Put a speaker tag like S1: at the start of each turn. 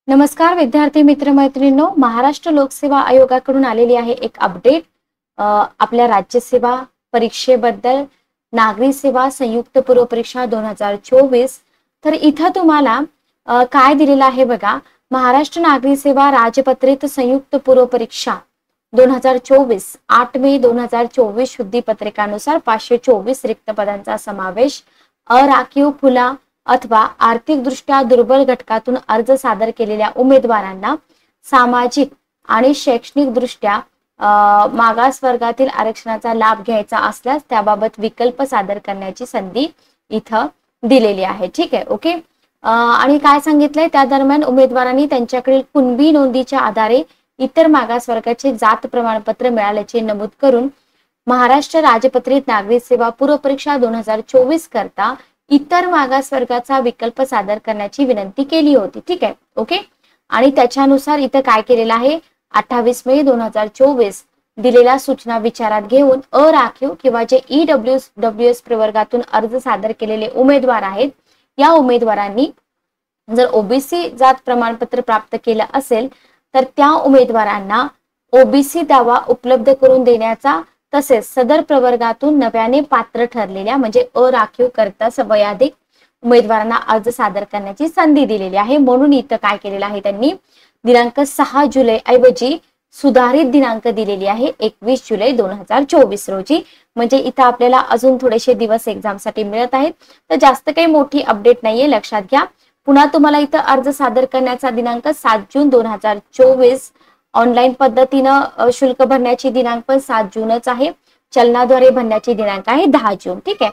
S1: नमस्कार विद्यार्थी मित्र मैत्रिणींनो, महाराष्ट्र लोकसेवा आयोगाकडून आलेली आहे एक अपडेट आपल्या राज्यसेवा परीक्षेबद्दल, नागरी सेवा संयुक्त पूर्व परीक्षा 2024. तर इथं तुम्हाला काय दिलेलं आहे बघा, महाराष्ट्र नागरी सेवा राजपत्रित संयुक्त पूर्व परीक्षा 2024 8 मे 2024 शुद्धी पत्रिकानुसार 524 रिक्त पदांचा समावेश अराखीव खुला अथवा आर्थिकदृष्ट्या दुर्बल घटकातून अर्ज सादर केलेल्या उमेदवारांना सामाजिक आणि शैक्षणिक दृष्ट्या मागास वर्गातील आरक्षणाचा लाभ घ्यायचा असल्यास त्याबाबत विकल्प सादर करण्याची संधी इथं दिलेली आहे. ठीक आहे, ओके. आणि काय सांगितलंय, त्या दरम्यान उमेदवारांनी त्यांच्याकडील कुणबी नोंदीच्या आधारे इतर मागास वर्गाचे जात प्रमाणपत्र मिळाल्याचे नमूद करून महाराष्ट्र राजपत्रित नागरी सेवा पूर्व परीक्षा 2024 करता इतर मागास वर्गाचा विकल्प सादर करण्याची विनंती केली होती. ठीक आहे, ओके. आणि त्याच्यानुसार इथं काय केलेलं आहे, 28 मे 2024 दिलेल्या सूचना विचारात घेऊन अराखीव किंवा जे EWS प्रवर्गातून अर्ज सादर केलेले उमेदवार आहेत, या उमेदवारांनी जर ओबीसी जात प्रमाणपत्र प्राप्त केलं असेल तर त्या उमेदवारांना ओबीसी दावा उपलब्ध करून देण्याचा, तसेच सदर प्रवर्गातून नव्याने पात्र ठरलेल्या म्हणजे अराखीव करता वयाधिक उमेदवारांना अर्ज सादर करण्याची संधी दिलेली आहे. म्हणून इथं काय केलेलं आहे, त्यांनी दिनांक 6 जुलै ऐवजी सुधारित दिनांक दिलेली आहे 21 जुलै 2024 रोजी. म्हणजे इथं आपल्याला अजून थोडेसे दिवस एक्झाम साठी मिळत आहेत. तर जास्त काही मोठी अपडेट नाहीये, लक्षात घ्या. पुन्हा तुम्हाला इथं अर्ज सादर करण्याचा दिनांक 7 जून 2024, ऑनलाईन पद्धतीनं शुल्क भरण्याची दिनांक पण 7 जूनच आहे. चलनाद्वारे भरण्याची दिनांक आहे 10 जून. ठीक आहे.